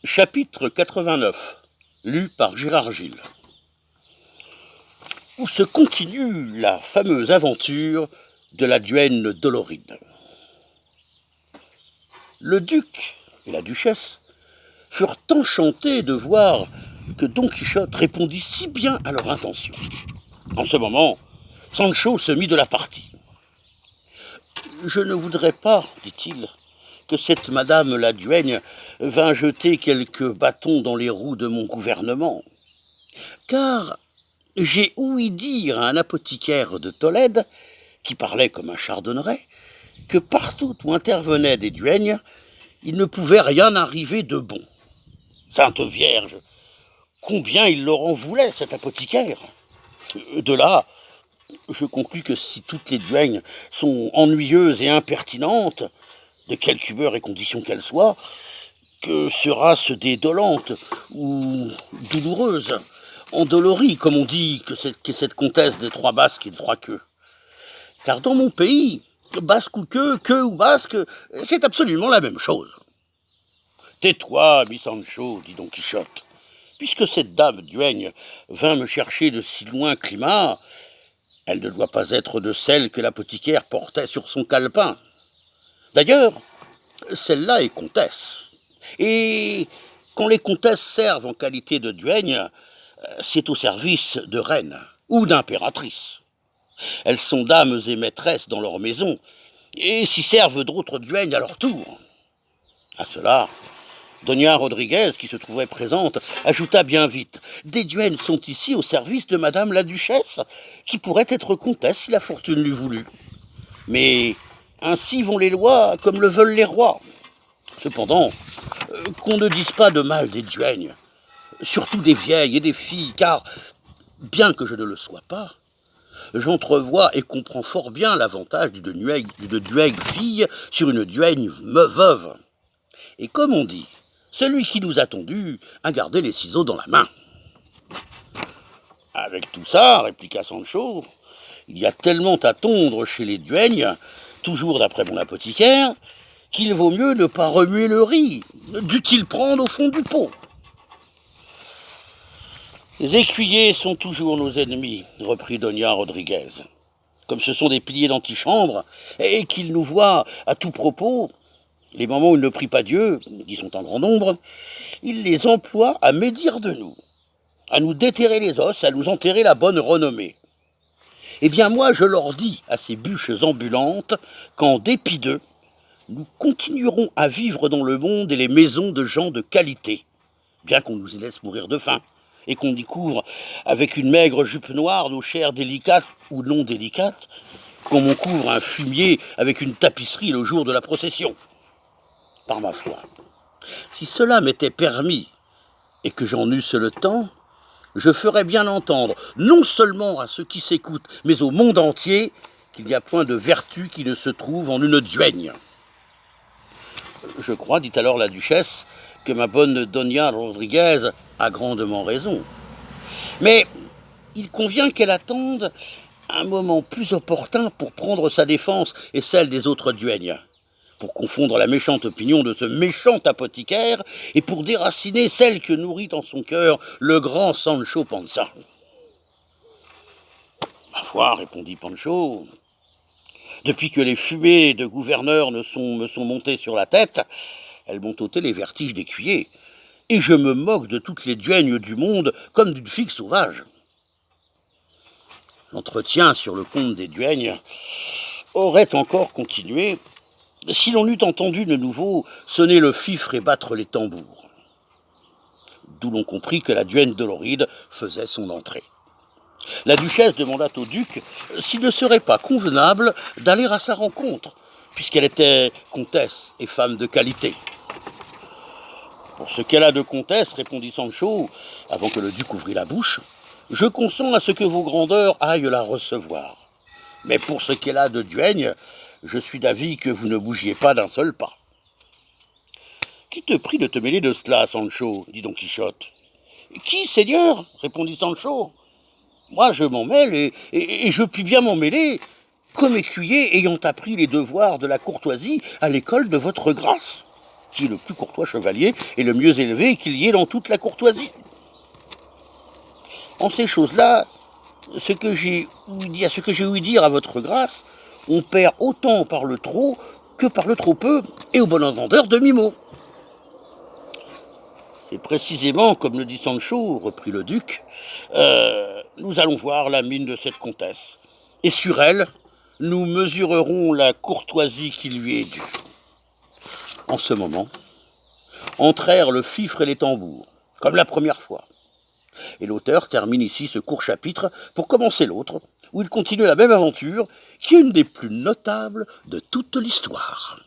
Chapitre 89, lu par Gérard Gilles. Où se continue la fameuse aventure de la duègne Doloride. Le duc et la duchesse furent enchantés de voir que Don Quichotte répondit si bien à leur intention. En ce moment, Sancho se mit de la partie. « Je ne voudrais pas, dit-il, que cette madame la duègne vint jeter quelques bâtons dans les roues de mon gouvernement, car j'ai ouï dire à un apothicaire de Tolède, qui parlait comme un chardonneret, que partout où intervenaient des duègnes, il ne pouvait rien arriver de bon. Sainte Vierge, combien il leur en voulait, cet apothicaire. De là, je conclus que si toutes les duègnes sont ennuyeuses et impertinentes, de quelque humeur et condition qu'elles soient, que sera-ce des dolentes ou douloureuses, endolories, comme on dit que cette comtesse des trois basques et des trois queues. Car dans mon pays, basque ou queue ou basque, c'est absolument la même chose. Tais-toi, mi Sancho, dit Don Quichotte, puisque cette dame duègne vint me chercher de si loin climat, elle ne doit pas être de celle que l'apothicaire portait sur son calepin. D'ailleurs, celle-là est comtesse. Et quand les comtesses servent en qualité de duègne, c'est au service de reines ou d'impératrices. Elles sont dames et maîtresses dans leur maison, et s'y servent d'autres duègnes à leur tour. À cela, Doña Rodriguez, qui se trouvait présente, ajouta bien vite « Des duègnes sont ici au service de madame la duchesse, qui pourrait être comtesse si la fortune l'eût voulu. Mais ainsi vont les lois comme le veulent les rois. Cependant, qu'on ne dise pas de mal des duègnes, surtout des vieilles et des filles, car, bien que je ne le sois pas, j'entrevois et comprends fort bien l'avantage d'une duègne fille sur une duègne veuve. Et comme on dit, celui qui nous a tondus a gardé les ciseaux dans la main. » Avec tout ça, répliqua Sancho, il y a tellement à tondre chez les duègnes, toujours d'après mon apothicaire, qu'il vaut mieux ne pas remuer le riz, dût-il prendre au fond du pot. Les écuyers sont toujours nos ennemis, reprit Doña Rodriguez. Comme ce sont des piliers d'antichambre, et qu'ils nous voient à tout propos, les moments où ils ne prient pas Dieu, qui sont en grand nombre, ils les emploient à médire de nous, à nous déterrer les os, à nous enterrer la bonne renommée. Eh bien moi je leur dis à ces bûches ambulantes qu'en dépit d'eux, nous continuerons à vivre dans le monde et les maisons de gens de qualité, bien qu'on nous y laisse mourir de faim, et qu'on y couvre avec une maigre jupe noire nos chairs délicates ou non délicates, comme on couvre un fumier avec une tapisserie le jour de la procession. Par ma foi, si cela m'était permis et que j'en eusse le temps, je ferais bien entendre, non seulement à ceux qui s'écoutent, mais au monde entier, qu'il n'y a point de vertu qui ne se trouve en une duègne. Je crois, dit alors la duchesse, que ma bonne Doña Rodriguez a grandement raison. Mais il convient qu'elle attende un moment plus opportun pour prendre sa défense et celle des autres duègnes, pour confondre la méchante opinion de ce méchant apothicaire et pour déraciner celle que nourrit en son cœur le grand Sancho Panza. « Ma foi, répondit Pancho, depuis que les fumées de gouverneur me sont montées sur la tête, elles m'ont ôté les vertiges d'écuyer, et je me moque de toutes les duègnes du monde comme d'une figue sauvage. L'entretien sur le compte des duègnes aurait encore continué si l'on eût entendu de nouveau sonner le fifre et battre les tambours. D'où l'on comprit que la duègne Doloride faisait son entrée. La duchesse demanda au duc s'il ne serait pas convenable d'aller à sa rencontre, puisqu'elle était comtesse et femme de qualité. « Pour ce qu'elle a de comtesse, répondit Sancho, avant que le duc ouvrît la bouche, je consens à ce que vos grandeurs aillent la recevoir. Mais pour ce qu'elle a de duègne, je suis d'avis que vous ne bougiez pas d'un seul pas. »« Qui te prie de te mêler de cela, Sancho » dit Don Quichotte. « Qui, seigneur » répondit Sancho. « Moi, je m'en mêle, et je puis bien m'en mêler, comme écuyer ayant appris les devoirs de la courtoisie à l'école de votre grâce. qui est le plus courtois chevalier et le mieux élevé qu'il y ait dans toute la courtoisie. En ces choses-là, ce que j'ai ouï dire à votre grâce, on perd autant par le trop que par le trop peu, et au bon entendeur demi-mot. C'est précisément comme le dit Sancho, reprit le duc, nous allons voir la mine de cette comtesse, et sur elle, nous mesurerons la courtoisie qui lui est due. En ce moment, entrèrent le fifre et les tambours, comme la première fois. Et l'auteur termine ici ce court chapitre pour commencer l'autre, où il continue la même aventure, qui est une des plus notables de toute l'histoire.